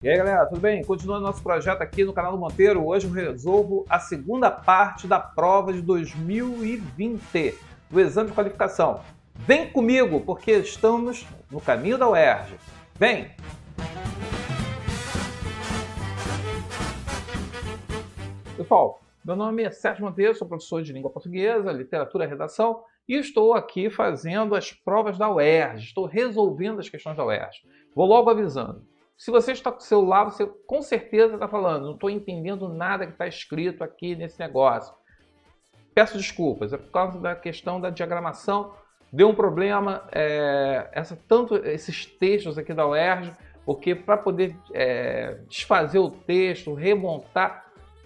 E aí galera, tudo bem? Continuando nosso projeto aqui no canal do Monteiro, hoje eu resolvo a segunda parte da prova de 2020 do exame de qualificação. Vem comigo, porque estamos no caminho da UERJ. Vem! Pessoal, meu nome é Sérgio Monteiro, sou professor de língua portuguesa, literatura e redação e estou aqui fazendo as provas da UERJ, estou resolvendo as questões da UERJ. Vou logo avisando. Se você está com o celular, você com certeza está falando, não estou entendendo nada que está escrito aqui nesse negócio. Peço desculpas, é por causa da questão da diagramação, deu um problema, esses textos aqui da UERJ, porque para poder desfazer o texto, remontar,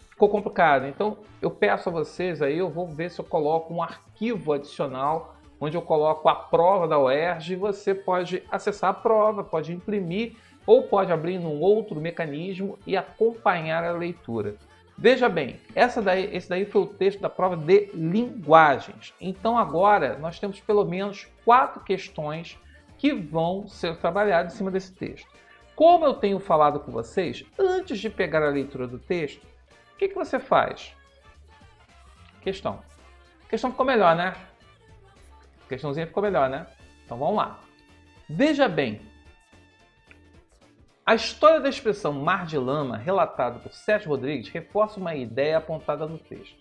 ficou complicado. Então eu peço a vocês aí, eu vou ver se eu coloco um arquivo adicional, onde eu coloco a prova da UERJ e você pode acessar a prova, pode imprimir, ou pode abrir num outro mecanismo e acompanhar a leitura. Veja bem, esse daí foi o texto da prova de linguagens. Então agora nós temos pelo menos 4 questões que vão ser trabalhadas em cima desse texto. Como eu tenho falado com vocês, antes de pegar a leitura do texto, o que você faz? Questão. Questão ficou melhor, né? Questãozinha ficou melhor, né? Então vamos lá. Veja bem, a história da expressão mar de lama, relatada por Sérgio Rodrigues, reforça uma ideia apontada no texto.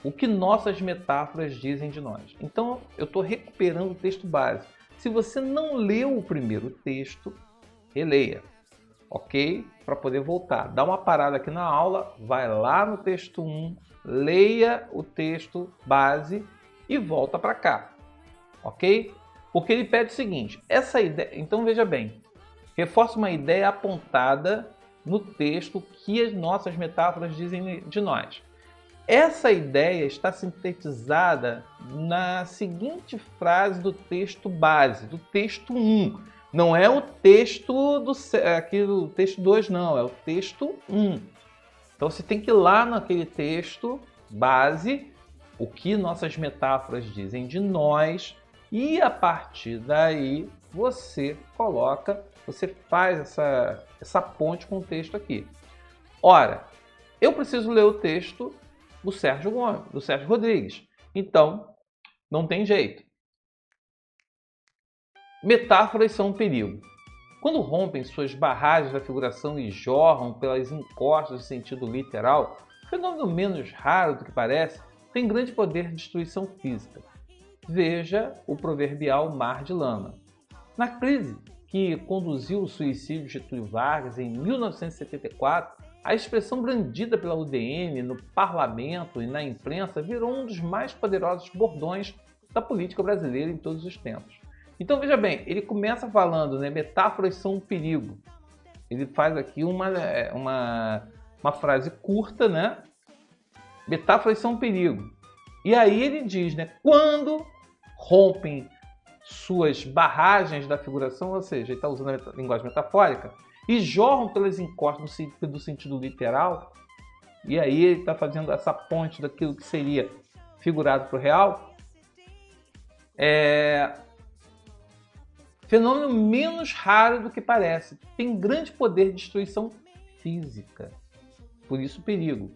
O que nossas metáforas dizem de nós. Então, eu estou recuperando o texto base. Se você não leu o primeiro texto, releia, ok? Para poder voltar. Dá uma parada aqui na aula, vai lá no texto 1, leia o texto base e volta para cá, ok? Porque ele pede o seguinte, essa ideia... Então, veja bem. Reforça uma ideia apontada no texto que as nossas metáforas dizem de nós. Essa ideia está sintetizada na seguinte frase do texto base, do texto 1. Não é o texto aqui do texto 2, não, é o texto 1. Então você tem que ir lá naquele texto base, o que nossas metáforas dizem de nós, e a partir daí você faz essa ponte com o texto aqui. Ora, eu preciso ler o texto do Sérgio Rodrigues. Então, não tem jeito. Metáforas são um perigo. Quando rompem suas barragens da figuração e jorram pelas encostas de sentido literal, fenômeno menos raro do que parece, tem grande poder de destruição física. Veja o proverbial mar de lama. Na crise que conduziu o suicídio de Getúlio Vargas em 1974, a expressão brandida pela UDN no parlamento e na imprensa virou um dos mais poderosos bordões da política brasileira em todos os tempos. Então veja bem, ele começa falando, né, metáforas são um perigo. Ele faz aqui uma frase curta, né? Metáforas são um perigo. E aí ele diz, né, quando rompem suas barragens da figuração, ou seja, ele está usando a linguagem metafórica, e jorram pelas encostas do sentido literal, e aí ele está fazendo essa ponte daquilo que seria figurado para o real, fenômeno menos raro do que parece, tem grande poder de destruição física, por isso perigo.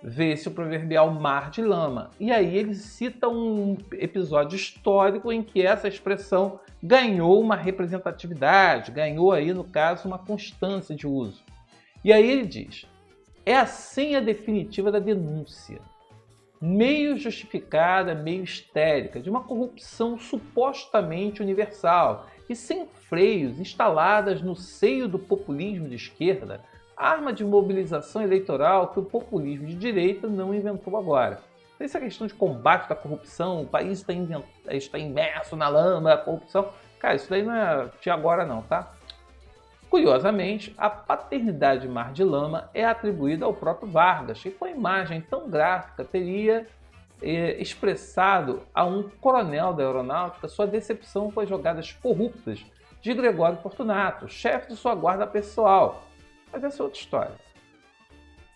Vê-se o proverbial mar de lama. E aí ele cita um episódio histórico em que essa expressão ganhou uma representatividade, ganhou aí, no caso, uma constância de uso. E aí ele diz, é a senha definitiva da denúncia, meio justificada, meio histérica, de uma corrupção supostamente universal e sem freios, instaladas no seio do populismo de esquerda, arma de mobilização eleitoral que o populismo de direita não inventou agora. Essa questão de combate da corrupção, o país está imerso na lama da corrupção, cara, isso daí não é de agora não, tá? Curiosamente, a paternidade de mar de lama é atribuída ao próprio Vargas, que com a imagem tão gráfica teria expressado a um coronel da aeronáutica sua decepção com as jogadas corruptas de Gregório Fortunato, chefe de sua guarda pessoal. Mas essa é outra história.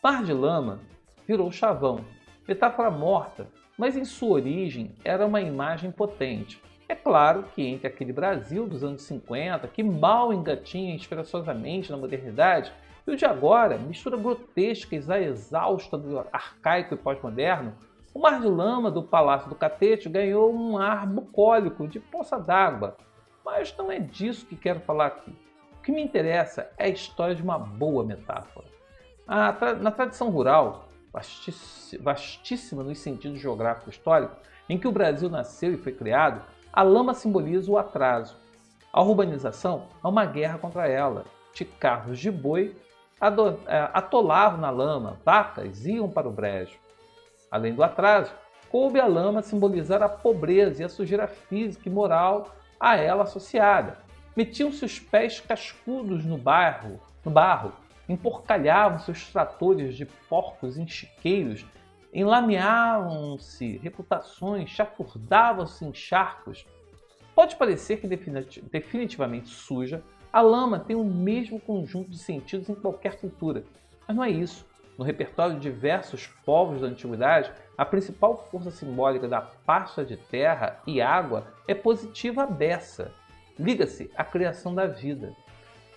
Mar de lama virou chavão, metáfora morta, mas em sua origem era uma imagem potente. É claro que entre aquele Brasil dos anos 50, que mal engatinha esperançosamente na modernidade, e o de agora, mistura grotesca e exausta do arcaico e pós-moderno, o mar de lama do Palácio do Catete ganhou um ar bucólico de poça d'água. Mas não é disso que quero falar aqui. O que me interessa é a história de uma boa metáfora. Na tradição rural, vastíssima nos sentidos geográfico e histórico, em que o Brasil nasceu e foi criado, a lama simboliza o atraso. A urbanização é uma guerra contra ela. De carros de boi atolavam na lama, vacas iam para o brejo. Além do atraso, coube à lama simbolizar a pobreza e a sujeira física e moral a ela associada. Metiam-se os pés cascudos no barro, emporcalhavam-se os tratores de porcos em chiqueiros, enlameavam-se reputações, chafurdavam-se em charcos. Pode parecer que definitivamente suja, a lama tem o mesmo conjunto de sentidos em qualquer cultura, mas não é isso. No repertório de diversos povos da antiguidade, a principal força simbólica da pasta de terra e água é positiva à beça. Liga-se à criação da vida.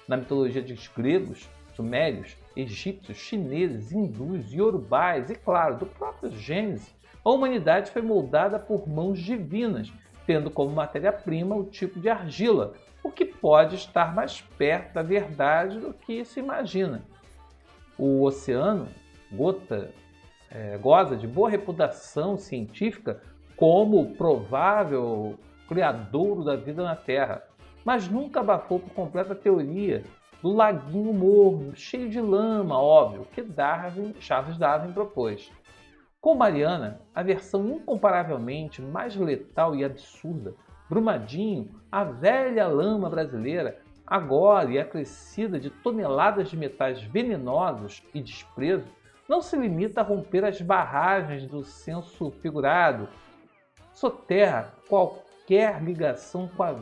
Na mitologia dos gregos, sumérios, egípcios, chineses, hindus, iorubais e, claro, do próprio Gênesis, a humanidade foi moldada por mãos divinas, tendo como matéria-prima o tipo de argila, o que pode estar mais perto da verdade do que se imagina. O oceano goza de boa reputação científica como provável criadouro da vida na Terra, mas nunca abafou por completo a teoria do laguinho morno, cheio de lama, óbvio, que Charles Darwin propôs. Com Mariana, a versão incomparavelmente mais letal e absurda, Brumadinho, a velha lama brasileira, agora e acrescida de toneladas de metais venenosos e desprezo, não se limita a romper as barragens do senso figurado, soterra qualquer ligação com a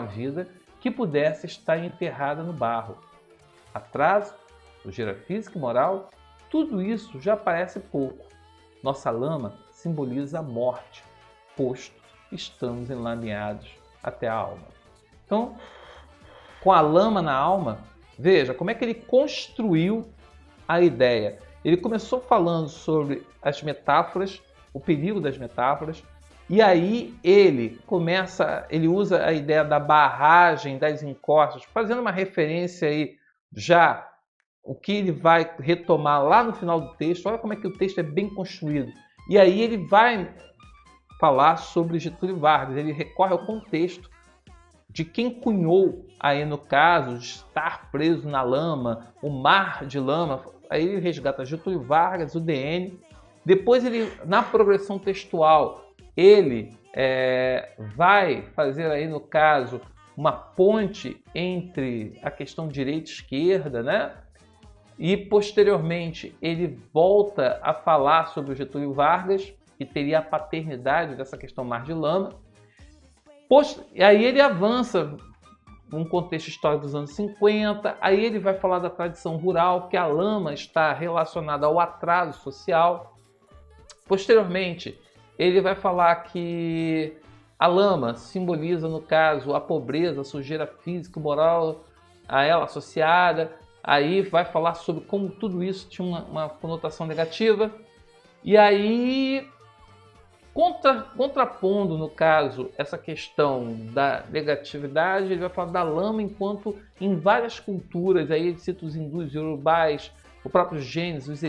vida que pudesse estar enterrada no barro. Atraso, sujeira física e moral, tudo isso já parece pouco. Nossa lama simboliza a morte, posto estamos enlameados até a alma. Então, com a lama na alma, veja como é que ele construiu a ideia. Ele começou falando sobre as metáforas, o perigo das metáforas, e aí ele usa a ideia da barragem, das encostas, fazendo uma referência aí já o que ele vai retomar lá no final do texto. Olha como é que o texto é bem construído. E aí ele vai falar sobre Getúlio Vargas, ele recorre ao contexto de quem cunhou aí no caso de estar preso na lama, o mar de lama. Aí ele resgata Getúlio Vargas, o DN. Depois ele, na progressão textual, ele vai fazer aí no caso uma ponte entre a questão direita e esquerda, né? E posteriormente ele volta a falar sobre o Getúlio Vargas, que teria a paternidade dessa questão mar de lama. E aí ele avança num contexto histórico dos anos 50, aí ele vai falar da tradição rural, que a lama está relacionada ao atraso social. Posteriormente, ele vai falar que a lama simboliza, no caso, a pobreza, a sujeira física e moral a ela associada. Aí vai falar sobre como tudo isso tinha uma conotação negativa. E aí, contrapondo, no caso, essa questão da negatividade, ele vai falar da lama enquanto em várias culturas, aí ele cita os hindus, iorubais, o próprio Gênesis, os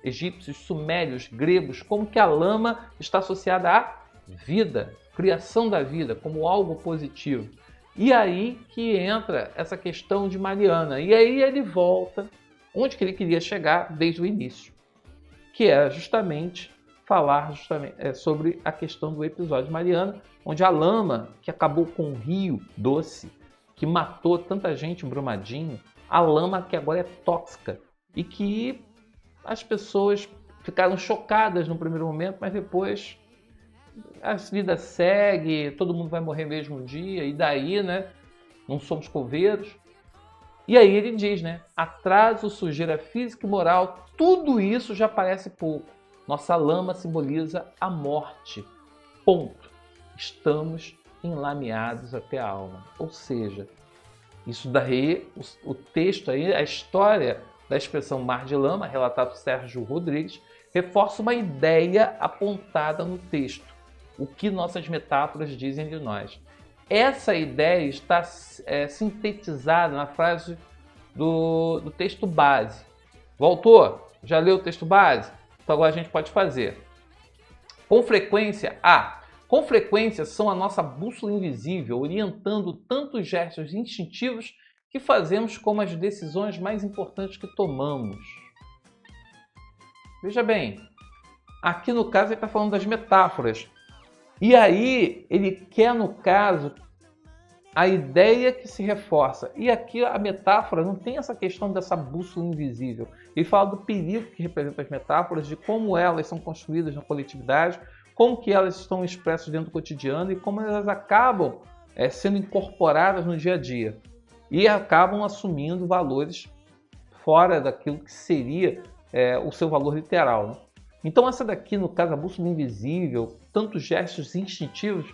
egípcios, sumérios, gregos, como que a lama está associada à vida, criação da vida, como algo positivo. E aí que entra essa questão de Mariana. E aí ele volta onde que ele queria chegar desde o início, que era justamente falar sobre a questão do episódio de Mariana, onde a lama, que acabou com o rio doce, que matou tanta gente em Brumadinho, a lama que agora é tóxica e que as pessoas ficaram chocadas no primeiro momento, mas depois a vida segue, todo mundo vai morrer mesmo um dia, e daí, né? Não somos coveiros. E aí ele diz, né? Atraso, sujeira física e moral, tudo isso já parece pouco. Nossa lama simboliza a morte. Ponto. estamos enlameados até a alma. Ou seja, isso daí, o texto aí, a história da expressão mar de lama, relatado por Sérgio Rodrigues, reforça uma ideia apontada no texto, o que nossas metáforas dizem de nós. Essa ideia está sintetizada na frase do texto base. O autor já leu o texto base? Então agora a gente pode fazer. Com frequência, com frequência são a nossa bússola invisível, orientando tanto os gestos instintivos que fazemos como as decisões mais importantes que tomamos. Veja bem, aqui no caso ele está falando das metáforas. E aí ele quer, no caso, a ideia que se reforça. E aqui a metáfora não tem essa questão dessa bússola invisível. Ele fala do perigo que representa as metáforas, de como elas são construídas na coletividade, como que elas estão expressas dentro do cotidiano e como elas acabam sendo incorporadas no dia a dia. E acabam assumindo valores fora daquilo que seria o seu valor literal, né? Então essa daqui, no caso, a bússola invisível, tantos gestos instintivos,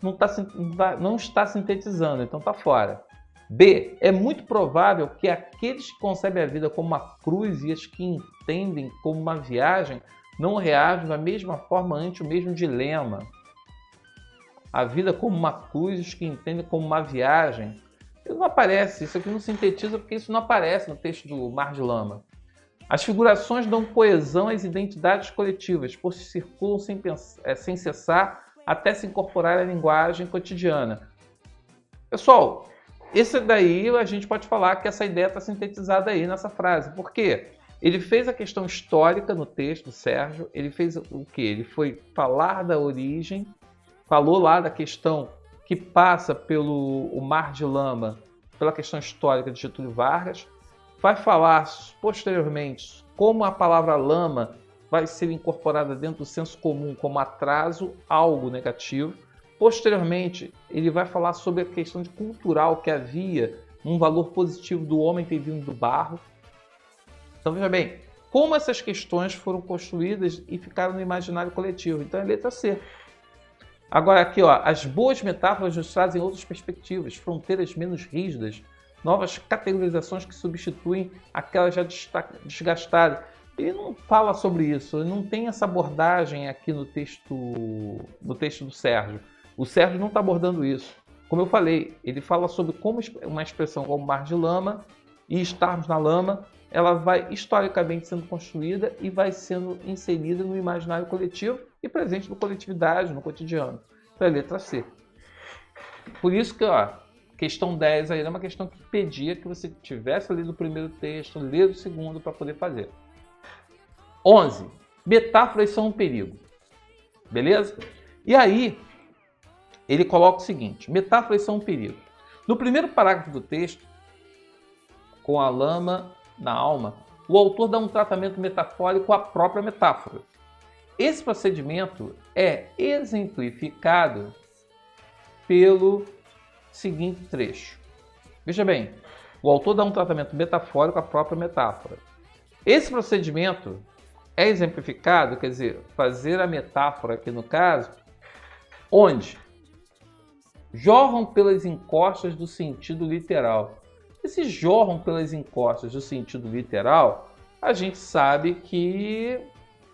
não está sintetizando, então está fora. B. É muito provável que aqueles que concebem a vida como uma cruz e as que entendem como uma viagem não reagem da mesma forma ante o mesmo dilema. A vida como uma cruz e os que entendem como uma viagem. Isso não aparece, isso aqui não sintetiza porque isso não aparece no texto do Mar de Lama. As figurações dão coesão às identidades coletivas, pois circulam sem cessar até se incorporar à linguagem cotidiana. Pessoal, esse daí a gente pode falar que essa ideia está sintetizada aí nessa frase. Por quê? Ele fez a questão histórica no texto do Sérgio, ele fez o quê? Ele foi falar da origem, falou lá da questão que passa pelo Mar de Lama, pela questão histórica de Getúlio Vargas, vai falar posteriormente como a palavra lama vai ser incorporada dentro do senso comum como atraso, algo negativo. Posteriormente, ele vai falar sobre a questão de cultural, que havia um valor positivo do homem ter vindo do barro. Então veja bem, como essas questões foram construídas e ficaram no imaginário coletivo. Então é letra C. Agora aqui, ó, as boas metáforas nos trazem outras perspectivas, fronteiras menos rígidas, novas categorizações que substituem aquelas já desgastadas. Ele não fala sobre isso, ele não tem essa abordagem aqui no texto do Sérgio. O Sérgio não está abordando isso. Como eu falei, ele fala sobre como uma expressão como mar de lama e estarmos na lama, ela vai historicamente sendo construída e vai sendo inserida no imaginário coletivo e presente na coletividade, no cotidiano. Então é letra C. Por isso que, ó, questão 10 aí era uma questão que pedia que você tivesse lido o primeiro texto, lido o segundo para poder fazer. 11. Metáforas são um perigo. Beleza? E aí, ele coloca o seguinte: metáforas são um perigo. No primeiro parágrafo do texto, com a lama na alma, o autor dá um tratamento metafórico à própria metáfora. Esse procedimento é exemplificado pelo seguinte trecho. Veja bem, o autor dá um tratamento metafórico à própria metáfora. Esse procedimento é exemplificado, quer dizer, fazer a metáfora aqui no caso, onde jorram pelas encostas do sentido literal. Esses jorram pelas encostas do sentido literal, a gente sabe que,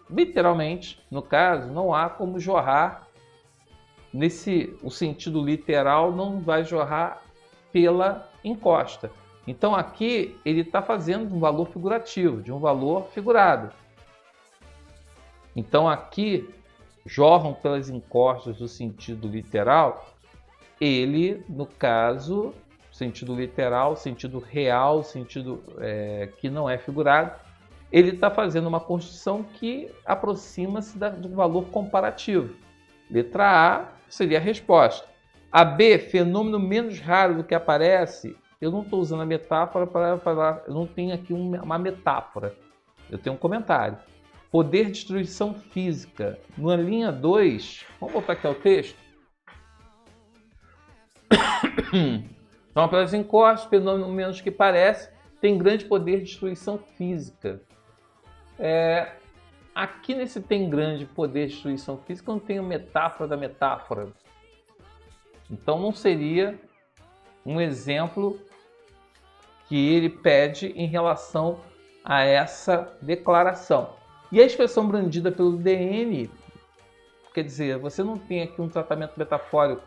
literalmente, no caso, não há como jorrar o sentido literal não vai jorrar pela encosta. Então aqui ele está fazendo um valor figurativo, de um valor figurado. Então aqui, jorram pelas encostas do sentido literal, ele, no caso, sentido literal, sentido real, sentido que não é figurado, ele está fazendo uma construção que aproxima-se do valor comparativo. Letra A seria a resposta. A B, fenômeno menos raro do que aparece, eu não estou usando a metáfora para falar, eu não tenho aqui uma metáfora, eu tenho um comentário. Poder, destruição física. Na linha 2, vamos voltar aqui ao texto. Então, pelas encostas, fenômeno menos que parece, tem grande poder de destruição física. Aqui nesse tem grande poder de destruição física, eu não tenho metáfora da metáfora. Então não seria um exemplo que ele pede em relação a essa declaração. E a expressão brandida pelo DN, quer dizer, você não tem aqui um tratamento metafórico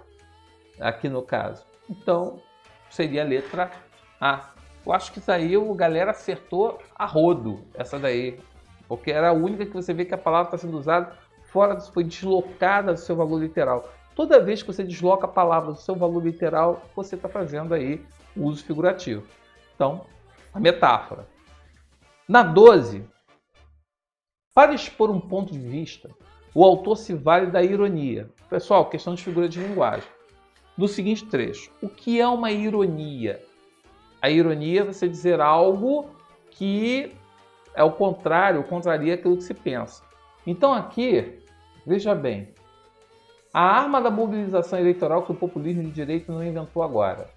aqui no caso. Então seria a letra A. Eu acho que isso aí a galera acertou a rodo, essa daí, porque era a única que você vê que a palavra está sendo usada fora, foi deslocada do seu valor literal. Toda vez que você desloca a palavra do seu valor literal, você está fazendo aí o uso figurativo. Então, a metáfora. Na 12, para expor um ponto de vista, o autor se vale da ironia. Pessoal, questão de figura de linguagem. Do seguinte trecho: o que é uma ironia? A ironia é você dizer algo que é o contrário, contraria aquilo que se pensa. Então aqui, veja bem, a arma da mobilização eleitoral que o populismo de direita não inventou agora.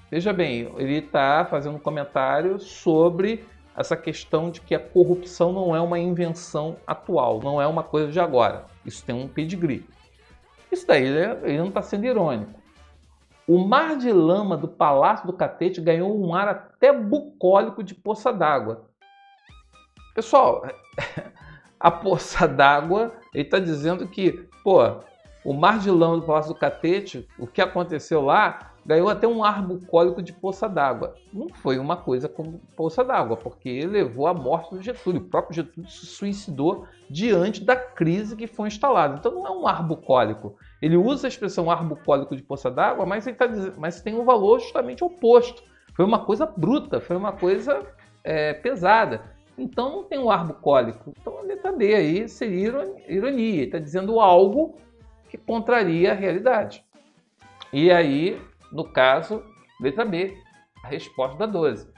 Veja bem, ele está fazendo um comentário sobre essa questão de que a corrupção não é uma invenção atual, não é uma coisa de agora. Isso tem um pedigree. Isso daí ele não está sendo irônico. O mar de lama do Palácio do Catete ganhou um ar até bucólico de poça d'água. Pessoal, a poça d'água, ele está dizendo que, o mar de lama do Palácio do Catete, o que aconteceu lá, ganhou até um ar bucólico de poça d'água. Não foi uma coisa como poça d'água, porque levou à morte do Getúlio. O próprio Getúlio se suicidou diante da crise que foi instalada. Então não é um ar bucólico. Ele usa a expressão ar bucólico de poça d'água, mas tem um valor justamente oposto. Foi uma coisa bruta, foi uma coisa pesada. Então não tem um ar bucólico. Então a letra B aí seria ironia. Ele está dizendo algo que contraria a realidade. E aí, no caso, letra B, a resposta da 12.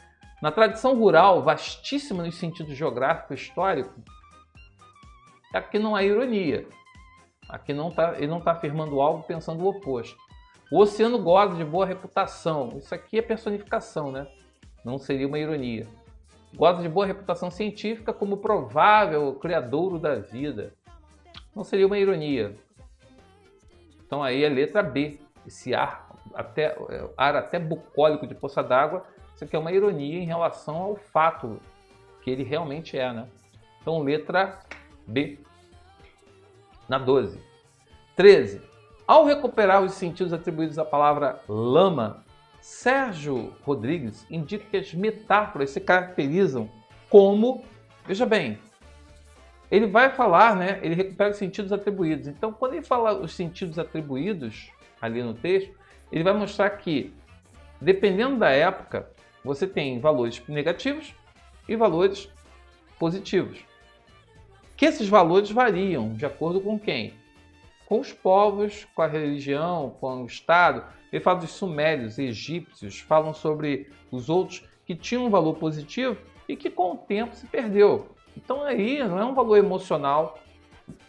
Na tradição rural, vastíssima no sentido geográfico e histórico, aqui não há ironia. Aqui ele não está afirmando algo pensando o oposto. O oceano goza de boa reputação. Isso aqui é personificação, né? Não seria uma ironia. Goza de boa reputação científica como provável criadouro da vida. Não seria uma ironia. Então aí é letra B. Esse ar até bucólico de poça d'água, isso aqui é uma ironia em relação ao fato que ele realmente é, né? Então, letra B. Na 12. 13. Ao recuperar os sentidos atribuídos à palavra lama, Sérgio Rodrigues indica que as metáforas se caracterizam como, veja bem, ele vai falar, né? Ele recupera os sentidos atribuídos. Então, quando ele fala os sentidos atribuídos ali no texto, ele vai mostrar que, dependendo da época, você tem valores negativos e valores positivos. Que esses valores variam de acordo com quem? Com os povos, com a religião, com o Estado. Ele fala dos sumérios, egípcios, falam sobre os outros que tinham um valor positivo e que com o tempo se perdeu. Então aí não é um valor emocional,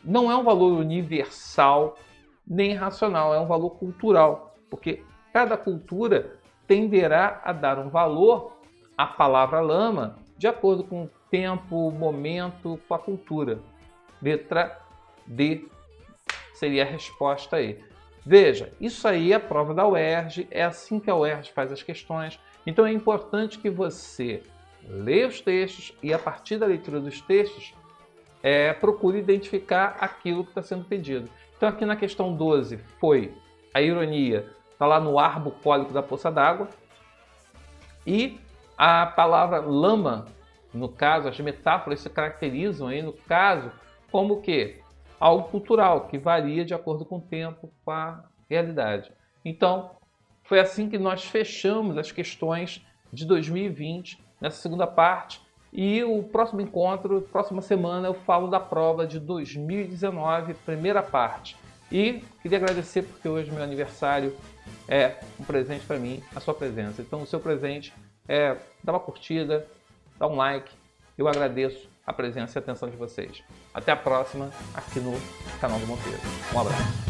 não é um valor universal, nem racional, é um valor cultural, porque cada cultura tenderá a dar um valor à palavra lama de acordo com o tempo, o momento, com a cultura. Letra D seria a resposta aí. Veja, isso aí é a prova da UERJ, é assim que a UERJ faz as questões, então é importante que você leia os textos e a partir da leitura dos textos procure identificar aquilo que está sendo pedido. Então aqui na questão 12 foi a ironia, está lá no ar bucólico da poça d'água, e a palavra lama, no caso, as metáforas se caracterizam aí no caso como o quê? Algo cultural, que varia de acordo com o tempo, com a realidade. Então, foi assim que nós fechamos as questões de 2020, nessa segunda parte, e o próximo encontro, próxima semana, eu falo da prova de 2019, primeira parte. E queria agradecer porque hoje é meu aniversário, é um presente para mim, a sua presença. Então o seu presente dá uma curtida, dá um like, eu agradeço a presença e a atenção de vocês. Até a próxima aqui no canal do Monteiro. Um abraço.